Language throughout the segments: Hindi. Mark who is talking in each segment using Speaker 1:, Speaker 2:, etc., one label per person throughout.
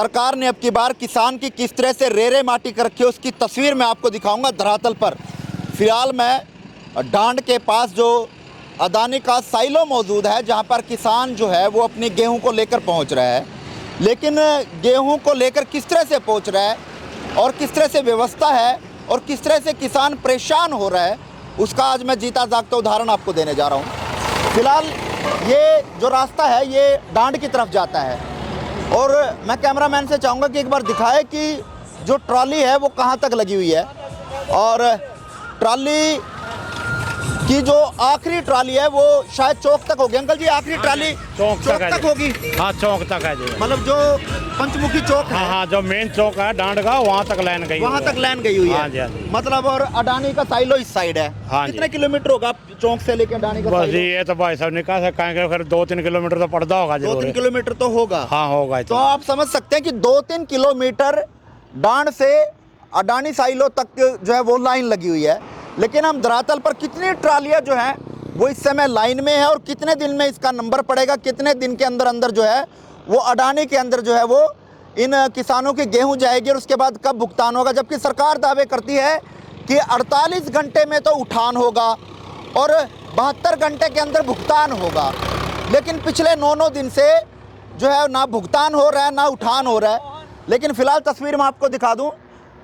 Speaker 1: सरकार ने अब की बार किसान की किस तरह से रेरे माटी कर रखी है उसकी तस्वीर मैं आपको दिखाऊंगा धरातल पर। फिलहाल मैं डांड के पास जो अदानी का साइलो मौजूद है, जहां पर किसान जो है वो अपनी गेहूं को लेकर पहुंच रहा है। लेकिन गेहूं को लेकर किस तरह से पहुंच रहा है और किस तरह से व्यवस्था है और किस तरह से किसान परेशान हो रहा है, उसका आज मैं जीता जागता उदाहरण आपको देने जा रहा हूँ। फिलहाल ये जो रास्ता है ये डांड की तरफ जाता है और मैं कैमरामैन से चाहूँगा कि एक बार दिखाए कि जो ट्रॉली है वो कहाँ तक लगी हुई है। और ट्रॉली की जो आखिरी ट्रॉली है वो शायद चौक तक होगी। अंकल जी, आखिरी ट्रॉली चौक तक होगी?
Speaker 2: हाँ, चौक तक है जी।
Speaker 1: मतलब जो पंचमुखी चौक है,
Speaker 2: हाँ, जो मेन चौक है डांड का, वहाँ तक लाइन गई,
Speaker 1: वहाँ तक लाइन गई हुई है।
Speaker 2: हाँ जी, हाँ जी।
Speaker 1: मतलब और अडानी का साइलो इस साइड है।
Speaker 2: हाँ जी।
Speaker 1: कितने किलोमीटर होगा चौक से लेकर अडानी का
Speaker 2: बस
Speaker 1: साइलो?
Speaker 2: ये तो भाई साहब निकाल सकेंगे, फिर 2-3 किलोमीटर तो पड़ता होगा जी।
Speaker 1: 2-3 किलोमीटर तो होगा।
Speaker 2: हाँ, होगा।
Speaker 1: तो आप समझ सकते हैं कि 2-3 किलोमीटर डांड से अडानी साइलो तक जो है वो लाइन लगी हुई है। लेकिन हम धरातल पर कितनी ट्रालियां जो हैं वो इस समय लाइन में है और कितने दिन में इसका नंबर पड़ेगा, कितने दिन के अंदर अंदर जो है वो अडानी के अंदर जो है वो इन किसानों की गेहूं जाएगी और उसके बाद कब भुगतान होगा। जबकि सरकार दावे करती है कि 48 घंटे में तो उठान होगा और 72 घंटे के अंदर भुगतान होगा। लेकिन पिछले 9 दिन से जो है ना भुगतान हो रहा है ना उठान हो रहा है। लेकिन फिलहाल तस्वीर मैं आपको दिखा दूं,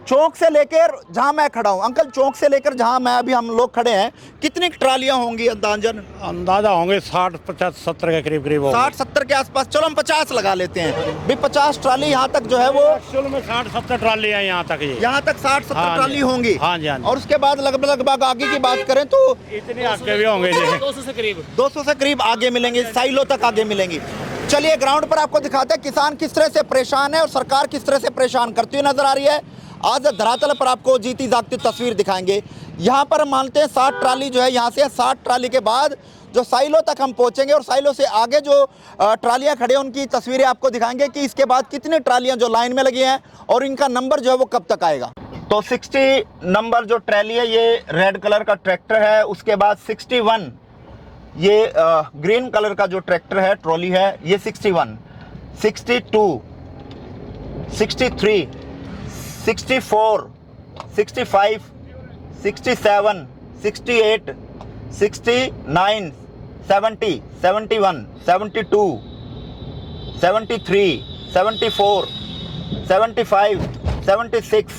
Speaker 1: चौक से लेकर जहां मैं खड़ा हूं, अंकल चौक से लेकर जहां मैं अभी हम लोग खड़े हैं, कितनी ट्रालियां होंगी
Speaker 2: अंदाजा होंगे 60-50-70 के करीब
Speaker 1: 60-70 के आसपास। चलो हम 50 लगा लेते हैं भी। 50 ट्राली यहाँ तक जो है वो
Speaker 2: एक्चुअल में 60-70 ट्राली है यहाँ तक।
Speaker 1: यहाँ तक 60-70 ट्राली होंगी।
Speaker 2: हाँ जी, हाँ जी।
Speaker 1: और उसके बाद लगभग आगे की बात करें तो
Speaker 2: इतने आगे भी होंगे जी।
Speaker 1: 200 से करीब आगे मिलेंगे, साइलो तक आगे मिलेंगी। चलिए ग्राउंड पर आपको दिखाते हैं किसान किस तरह से परेशान है और सरकार किस तरह से परेशान करती हुई नजर आ रही है। आज धरातल पर आपको जीती जागती तस्वीर दिखाएंगे। यहाँ पर मानते हैं 60 ट्राली जो है यहाँ से 60 ट्राली के बाद जो साइलो तक हम पहुँचेंगे और साइलो से आगे जो ट्रालियाँ खड़े हैं उनकी तस्वीरें आपको दिखाएंगे कि इसके बाद कितनी ट्रालियाँ जो लाइन में लगी हैं और इनका नंबर जो है वो कब तक आएगा। तो 60 नंबर जो ट्राली है ये रेड कलर का ट्रैक्टर है। उसके बाद 61 ये ग्रीन कलर का जो ट्रैक्टर है, ट्रॉली है, ये 61, 62, 63, 64, 65, 67, 68, 69, 70, 71, 72, 73, 74, 75, 76,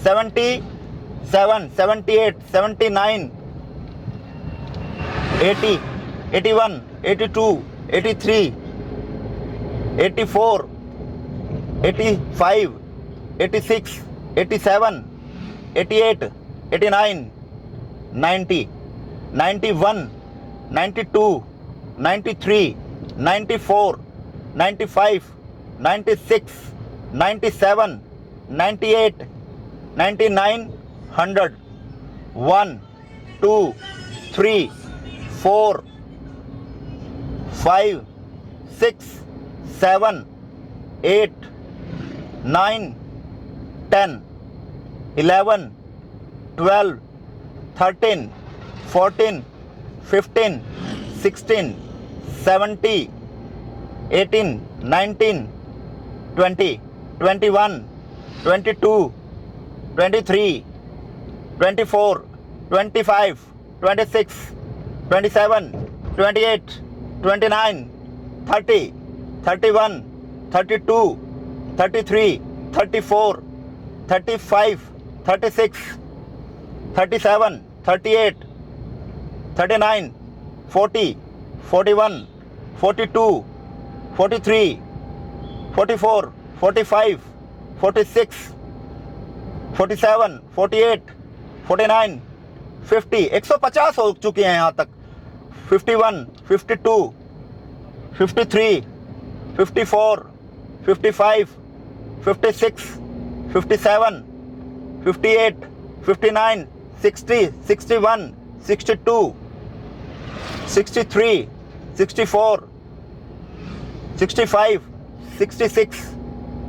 Speaker 1: 77, 78, 79, 80, 81, 82, 83, 84, 85, 86, 87, 88, 89, 90, 91, 92, 93, 94, 95, 96, 97, 98, 99, 100, 1, 2, 3, 4, 5, 6, 7, 8, 9, 10, 11, 12, 13, 14, 15, 16, 17, 18, 19, 20, 21, 22, 23, 24, 25, 26, 27, 28, 29, 30, 31, 32, 33, 34, 35, 36, 37, 38, 39, 40, 41, 42, 43, 44, 45, 46, 47, 48, 49, 50, 150 हो चुके हैं यहाँ तक। 51, 52, 53, 54, 55, 56, 57, 58, 59, 60, 61, 62, 63, 64, 65, 66,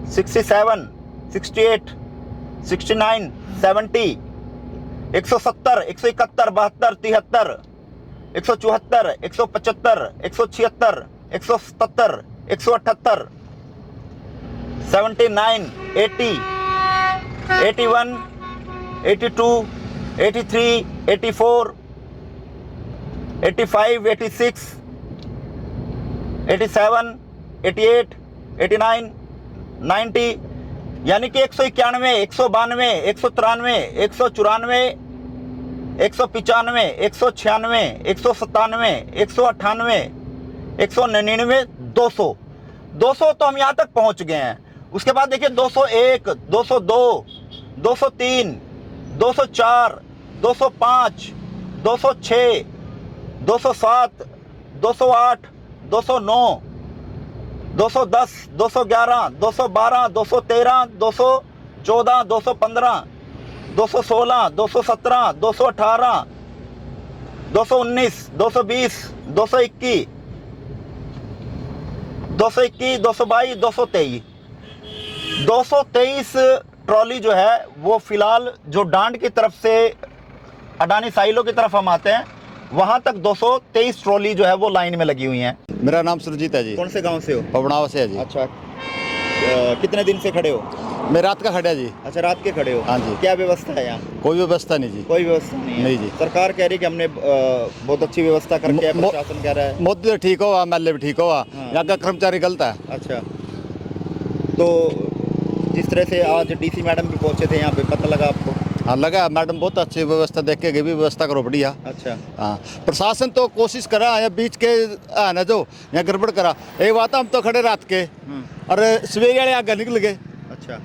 Speaker 1: 67, 68, 69, 70, 170, 171, 72, 73, 174, 175, 176, 177, 178, 79, 80, 81, 82, 83, 84, 85, 86, 87, 88, 89, 90, यानी कि 191, 192, 193, 194, 195, 196, 197, 198, 199, 200 200 तो हम यहाँ तक पहुँच गए हैं। उसके बाद देखिए 201, 202, 203, 204, 205, 206, 207, 208, 209, 210, 211, 212, 213, 214, 215, 216, 217, 218, 219, 220, 221, 221, 222, 223, 223 ट्रॉली जो है वो फिलहाल जो डांड की तरफ से अडानी साइलो की तरफ हम आते हैं वहां तक 223 ट्रॉली जो है वो लाइन में लगी हुई हैं।
Speaker 3: मेरा नाम सुरजीत है जी।
Speaker 1: कौन से गांव से हो?
Speaker 3: पवनावा से है जी।
Speaker 1: अच्छा, कितने दिन से खड़े हो?
Speaker 3: मैं रात का खड़ा जी।
Speaker 1: अच्छा, रात के खड़े हो?
Speaker 3: हाँ जी।
Speaker 1: क्या व्यवस्था है यहाँ?
Speaker 3: कोई व्यवस्था नहीं जी।
Speaker 1: कोई व्यवस्था नहीं है?
Speaker 3: नहीं जी।
Speaker 1: सरकार कह रही है कि हमने बहुत अच्छी व्यवस्था करके है,
Speaker 3: मो-
Speaker 1: प्रशासन कह रहा है।
Speaker 3: मोदी तो ठीक हुआ, एमएलए भी ठीक हुआ,
Speaker 1: हाँ।
Speaker 3: यहाँ का कर्मचारी गलत है।
Speaker 1: अच्छा, तो जिस तरह से आज डीसी मैडम भी पहुंचे थे यहाँ पे, पता लगा आपको?
Speaker 3: हाँ लगा, मैडम बहुत अच्छी व्यवस्था देख के गई भी, व्यवस्था करो बढ़िया।
Speaker 1: अच्छा,
Speaker 3: हाँ, प्रशासन तो कोशिश करा है, बीच के है ना जो यहाँ गड़बड़ करा। एक बात हम तो खड़े रात के और सवेरे वाले आगे निकल गए।
Speaker 1: अच्छा,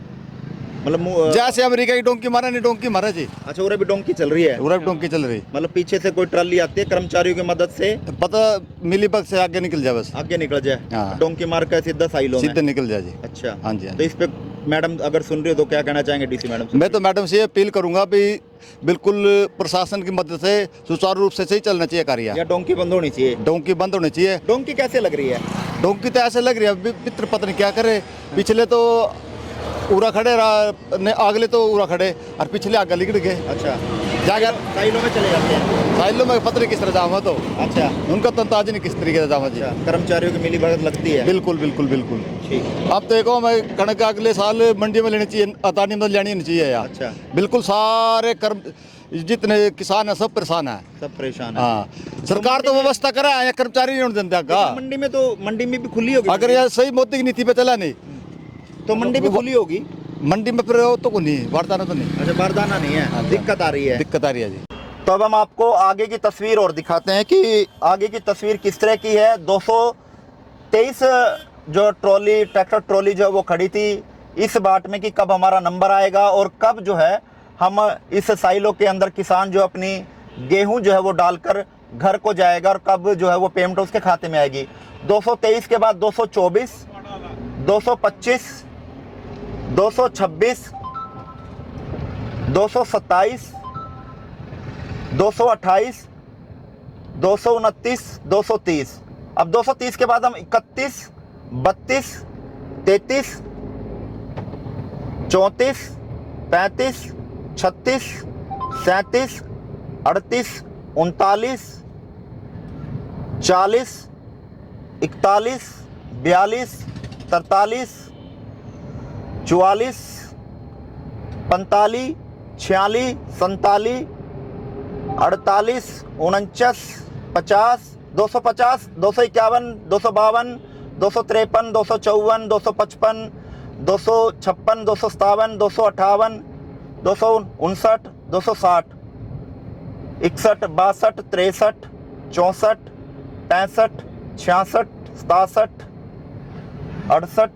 Speaker 1: मतलब
Speaker 3: जैसे अमेरिका की डोंकी मारा, नहीं डोंकी मारा जी।
Speaker 1: अच्छा, उरे भी डोंकी चल रही है?
Speaker 3: पूरा डोंकी चल रही,
Speaker 1: मतलब पीछे से कोई ट्राली आती है कर्मचारियों की मदद से,
Speaker 3: पता मिली बग से आगे निकल जाए, बस
Speaker 1: आगे निकल जाए,
Speaker 3: हाँ।
Speaker 1: डोंकी मार कर सीधा साइलो में।
Speaker 3: सीधे निकल जाए जी।
Speaker 1: अच्छा,
Speaker 3: हाँ जी, हाँ
Speaker 1: तो इस पे मैडम अगर सुन रही हो तो क्या कहना चाहेंगे डीसी मैडम से?
Speaker 3: मैं तो मैडम से ये अपील करूंगा भी बिल्कुल प्रशासन की मदद से सुचारू रूप से सही चलना चाहिए कार्य।
Speaker 1: या डोंकी बंद होनी चाहिए?
Speaker 3: डोंकी बंद होनी चाहिए।
Speaker 1: डोंकी कैसे लग रही है?
Speaker 3: डोंकी तो ऐसे लग रही है मित्र पता नहीं क्या करे, पिछले तो उरा खड़े अगले तो उरा खड़े और पिछले आगे निकल गए।
Speaker 1: अच्छा,
Speaker 3: जाकर
Speaker 1: साइलो में चले जाते हैं?
Speaker 3: साइलो में पता नहीं किस तरह जामा तो।
Speaker 1: अच्छा,
Speaker 3: उनका तंताज नहीं किस तरीके से जामा जी।
Speaker 1: अच्छा, कर्मचारियों की मिली भगत लगती है?
Speaker 3: बिल्कुल बिल्कुल बिल्कुल।
Speaker 1: ठीक।
Speaker 3: अब देखो मैं कणक अगले साल मंडी में लेनी चाहिए, अतानी में लेनी नहीं चाहिए यार।
Speaker 1: अच्छा,
Speaker 3: बिल्कुल सारे कर्म जितने किसान है सब परेशान है,
Speaker 1: सब परेशान है।
Speaker 3: हाँ। सरकार तो व्यवस्था करा है, कर्मचारी नहीं होने देता का।
Speaker 1: मंडी में तो मंडी में भी खुली होगी?
Speaker 3: अगर यह सही मोदी की नीति पे चला नहीं
Speaker 1: तो मंडी भी खुली होगी?
Speaker 3: मंडी में फिर वो तो नहीं वारदाना तो नहीं।
Speaker 1: अच्छा, बारदाना नहीं है, दिक्कत आ रही है?
Speaker 3: दिक्कत आ रही है जी।
Speaker 1: तो अब हम आपको आगे की तस्वीर और दिखाते हैं कि आगे की तस्वीर किस तरह की है। 223 जो ट्रॉली, ट्रैक्टर ट्रॉली जो है वो खड़ी थी इस बाट में कि कब हमारा नंबर आएगा और कब जो है हम इस साइलो के अंदर किसान जो अपनी गेहूं जो है वो डालकर घर को जाएगा और कब जो है वो पेमेंट उसके खाते में आएगी। 223 के बाद 224, 225, 226, 227, 228, 229, 230। अब 230 के बाद हम 31, 32, 33, 34, 35, 36, 37, 38, 39, 40, 41, 42, 43, 44, 45, 46, 47, 48, 49, 50, 250, 251, 252, 253, 254, 255, 256, 257, 258, 259, 260, 61, 62, 63, 64, 65, 66, 67, 68,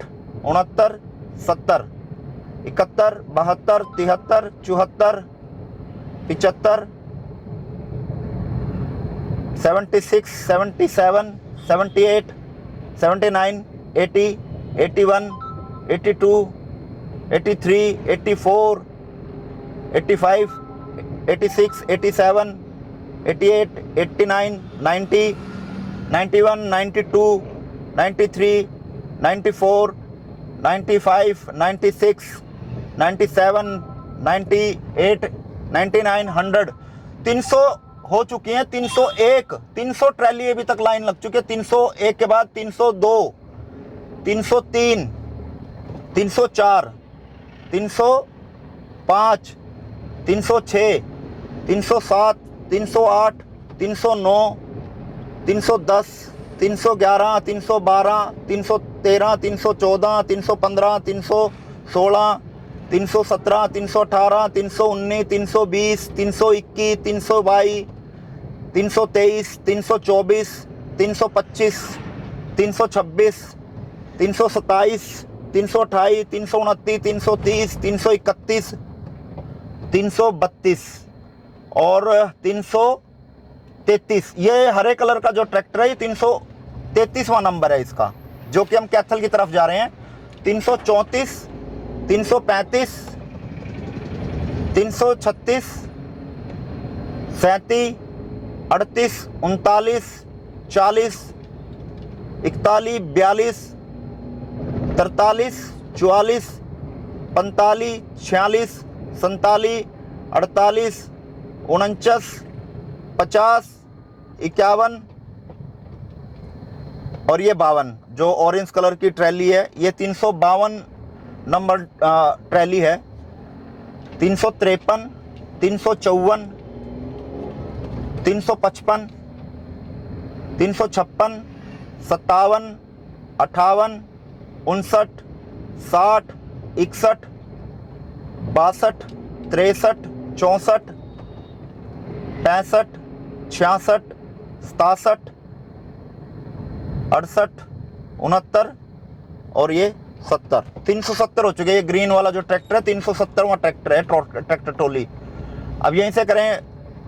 Speaker 1: 69, 70, 71, 72, 73, 74, 75, 76, 77, 78, 79, 80, 81, 82, 83, 84, 85, 86, 87, 88, 89, 90, 91, 92, 93, 94, 95, 96, 97, 98, 99, 100, 300 हो चुकी हैं। 301, 300 ट्रैली अभी तक लाइन लग चुकी है। 301 के बाद 302, 303, 304, 305, 306, 307, 308, 309, 310, 311, 312, 313, 314, 315, 316, 317, 318, 319, 320, 321, 322, 323, 324, 325, 326, 327, 328, 329, 330, 331, 332 और 333। ये हरे कलर का जो ट्रैक्टर है, ये 333वां नंबर है इसका, जो कि हम कैथल की तरफ जा रहे हैं। 334, 335, 336, 37, 38, 39, 40, 41, 42, 43, 44, 45, 46, 47, 48, 49, 50, 51 और ये 52 जो ऑरेंज कलर की ट्रैली है, ये 352 नंबर ट्रैली है। 353, 354, 355, 356, 57, 58, 59, 60, 61, 62, 63, 64, 65, 66, 67, 68, 69 और ये 70। 370 हो चुके हैं। ये ग्रीन वाला जो ट्रैक्टर है 370वां ट्रैक्टर है, ट्रैक्टर ट्रॉली। अब यहीं से करें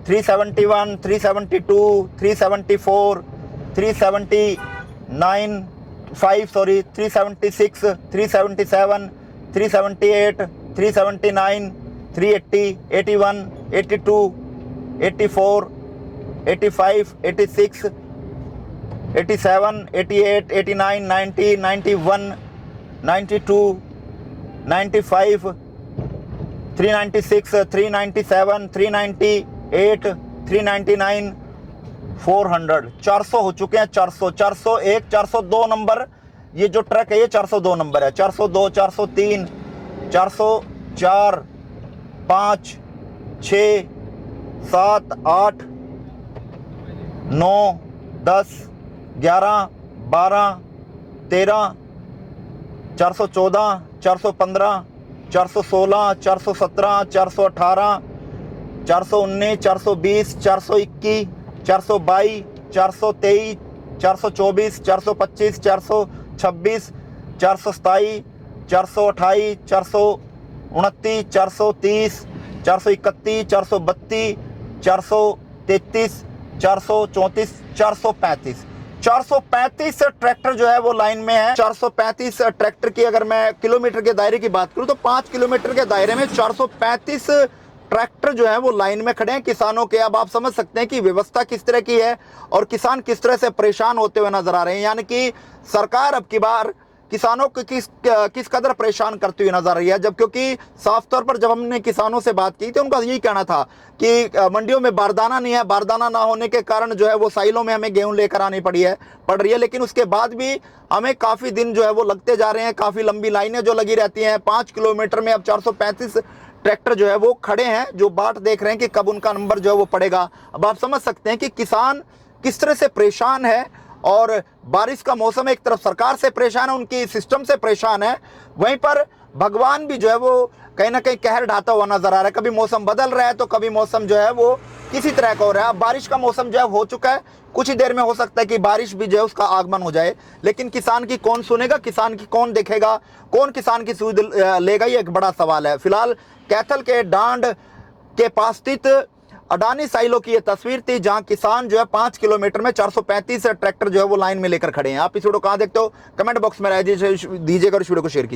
Speaker 1: 371, 372, 374, 379, 376, 377, 378, 379, 380, 81, 82, 84, 85, 86, 87, 88, 89, 90, 91, 92, 95, 396, 397, 398, 399, 400, 400 हो चुके हैं। 400, 401, 402 नंबर ये जो ट्रक है, ये 402 नंबर है। 402, 403, 404, 5, 6, 7, 8, 9, 10, 11, 12, 13, 414, 415, 416, 417, 418, 419, 420, 421, 422, 423, 424, 425, 426, 427, 428, 429, 430, 431, 432, 433, 434, 435। 435 ट्रैक्टर जो है वो लाइन में है। 435 ट्रैक्टर की अगर मैं किलोमीटर के दायरे की बात करूं तो 5 किलोमीटर के दायरे में 435 ट्रैक्टर जो है वो लाइन में खड़े हैं किसानों के। अब आप समझ सकते हैं कि व्यवस्था किस तरह की है और किसान किस तरह से परेशान होते हुए नजर आ रहे हैं। यानी कि सरकार अब की बार किसानों को किस कदर परेशान करती हुई नजर आ रही है। जब क्योंकि साफ तौर पर जब हमने किसानों से बात की थी, उनका यही कहना था कि मंडियों में बारदाना नहीं है, बारदाना ना होने के कारण जो है वो साइलों में हमें गेहूं लेकर आनी पड़ रही है। लेकिन उसके बाद भी हमें काफ़ी दिन जो है वो लगते जा रहे हैं, काफ़ी लंबी लाइनें जो लगी रहती हैं। 5 किलोमीटर में अब 435 ट्रैक्टर जो है वो खड़े हैं, जो बाट देख रहे हैं कि कब उनका नंबर जो है वो पड़ेगा। अब आप समझ सकते हैं कि किसान किस तरह से परेशान है। और बारिश का मौसम है, एक तरफ सरकार से परेशान है, उनकी सिस्टम से परेशान है, वहीं पर भगवान भी जो है वो कहीं ना कहीं कहर ढाता हुआ नजर आ रहा है। कभी मौसम बदल रहा है तो कभी मौसम जो है वो किसी तरह का हो रहा है। अब बारिश का मौसम जो है हो चुका है, कुछ ही देर में हो सकता है कि बारिश भी जो है उसका आगमन हो जाए। लेकिन किसान की कौन सुनेगा, किसान की कौन देखेगा, कौन किसान की सुध लेगा, ये एक बड़ा सवाल है। फिलहाल कैथल के डांड के पास स्थित अडानी साइलो की ये तस्वीर थी, जहां किसान जो है 5 किलोमीटर में 435 ट्रैक्टर जो है वो लाइन में लेकर खड़े हैं। आप इस वीडियो कहां देखते हो, कमेंट बॉक्स में राय दीजिएगा और इस वीडियो को शेयर कीजिए।